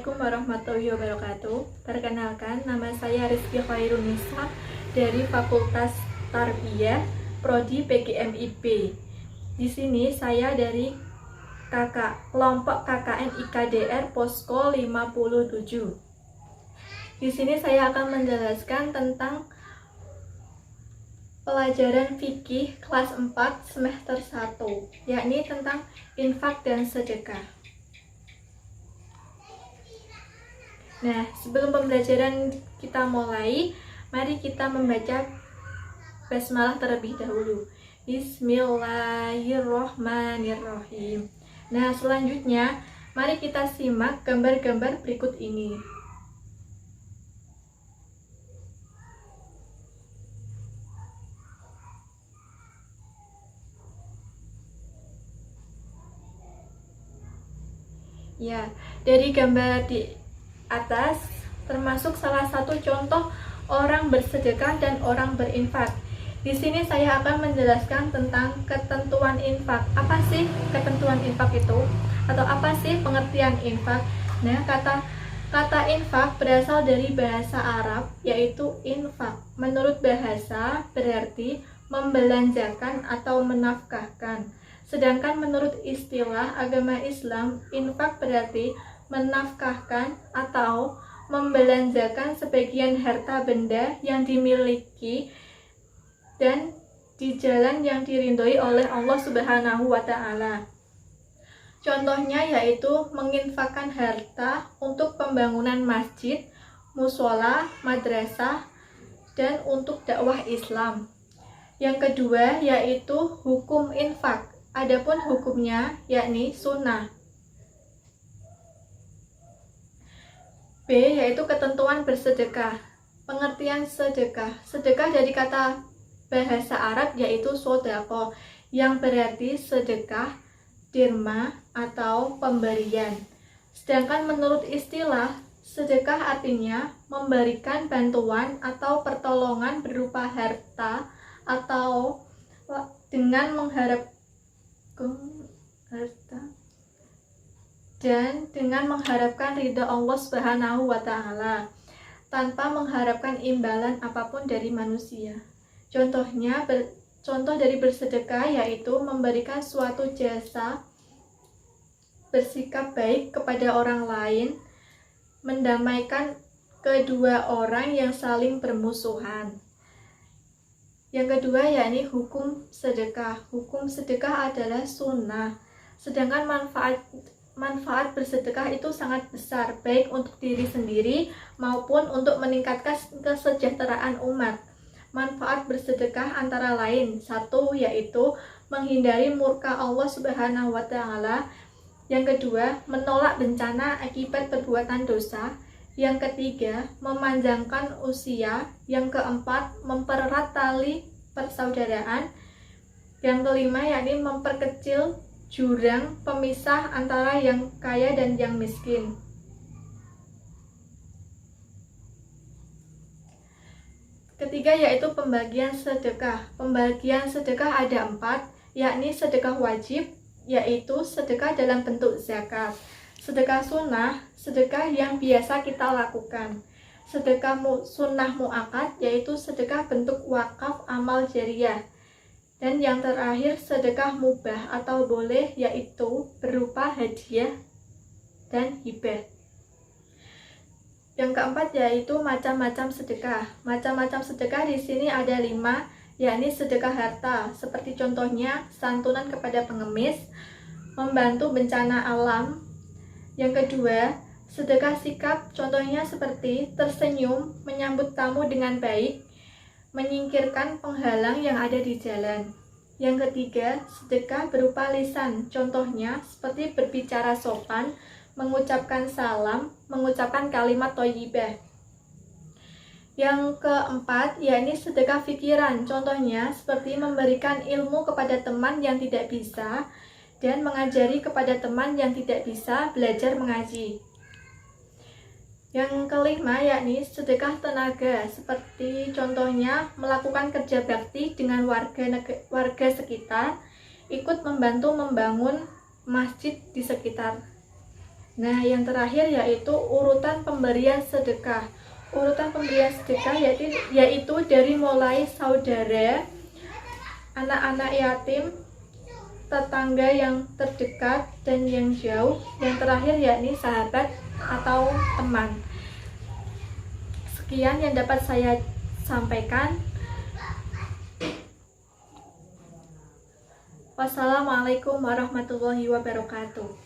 Assalamualaikum warahmatullahi wabarakatuh. Perkenalkan, nama saya Rizky Khairunisa dari Fakultas Tarbiyah, Prodi PGMIB. Di sini saya dari kelompok KKN IKDR Posko 57. Di sini saya akan menjelaskan tentang pelajaran fikih kelas 4 semester 1, yakni tentang infak dan sedekah. Nah, sebelum pembelajaran kita mulai, mari kita membaca basmalah terlebih dahulu. Bismillahirrohmanirrohim. Nah, selanjutnya, mari kita simak gambar-gambar berikut ini. Ya, dari gambar di atas termasuk salah satu contoh orang bersedekah dan orang berinfak. Di sini saya akan menjelaskan tentang ketentuan infak. Apa sih ketentuan infak itu? Atau apa sih pengertian infak? Nah, kata infak berasal dari bahasa Arab, yaitu infak. Menurut bahasa berarti membelanjakan atau menafkahkan. Sedangkan menurut istilah agama Islam, infak berarti menafkahkan atau membelanjakan sebagian harta benda yang dimiliki dan di jalan yang diridhoi oleh Allah Subhanahu wa Ta'ala. Contohnya yaitu menginfakkan harta untuk pembangunan masjid, musola, madrasah, dan untuk dakwah Islam. Yang kedua yaitu hukum infak. Adapun hukumnya yakni sunnah. B. Yaitu ketentuan bersedekah. Pengertian sedekah. Sedekah dari kata bahasa Arab yaitu sodako, yang berarti sedekah, dirma, atau pemberian. Sedangkan menurut istilah, sedekah artinya memberikan bantuan atau pertolongan berupa harta atau dengan mengharapkan harta dan dengan mengharapkan ridha Allah Subhanahu wa Ta'ala tanpa mengharapkan imbalan apapun dari manusia. Contoh dari bersedekah yaitu memberikan suatu jasa, bersikap baik kepada orang lain, mendamaikan kedua orang yang saling bermusuhan. Yang kedua yakni hukum sedekah. Hukum sedekah adalah sunnah, sedangkan manfaat bersedekah itu sangat besar, baik untuk diri sendiri maupun untuk meningkatkan kesejahteraan umat. Manfaat bersedekah antara lain, satu yaitu menghindari murka Allah Subhanahu wa Ta'ala. Yang kedua, menolak bencana akibat perbuatan dosa. Yang ketiga, memanjangkan usia. Yang keempat, mempererat tali persaudaraan. Yang kelima yakni memperkecil jurang pemisah antara yang kaya dan yang miskin. Ketiga yaitu pembagian sedekah. Pembagian sedekah ada 4, yakni sedekah wajib, yaitu sedekah dalam bentuk zakat. Sedekah sunnah, sedekah yang biasa kita lakukan. Sedekah sunnah mu'akad, yaitu sedekah bentuk wakaf amal jariyah. Dan yang terakhir sedekah mubah atau boleh, yaitu berupa hadiah dan hibah. Yang keempat yaitu macam-macam sedekah. Macam-macam sedekah di sini ada 5, yakni sedekah harta, seperti contohnya santunan kepada pengemis, membantu bencana alam. Yang kedua, sedekah sikap, contohnya seperti tersenyum, menyambut tamu dengan baik, menyingkirkan penghalang yang ada di jalan. Yang ketiga, sedekah berupa lisan, contohnya seperti berbicara sopan, mengucapkan salam, mengucapkan kalimat thayyibah. Yang keempat, yakni sedekah pikiran, contohnya seperti memberikan ilmu kepada teman yang tidak bisa dan mengajari kepada teman yang tidak bisa belajar mengaji. Yang kelima yakni sedekah tenaga, seperti contohnya melakukan kerja bakti dengan warga sekitar, ikut membantu membangun masjid di sekitar. Nah, yang terakhir yaitu urutan pemberian sedekah. Urutan pemberian sedekah yaitu dari mulai saudara, anak-anak yatim, tetangga yang terdekat dan yang jauh, yang terakhir yakni sahabat atau teman. Sekian yang dapat saya sampaikan. Wassalamualaikum warahmatullahi wabarakatuh.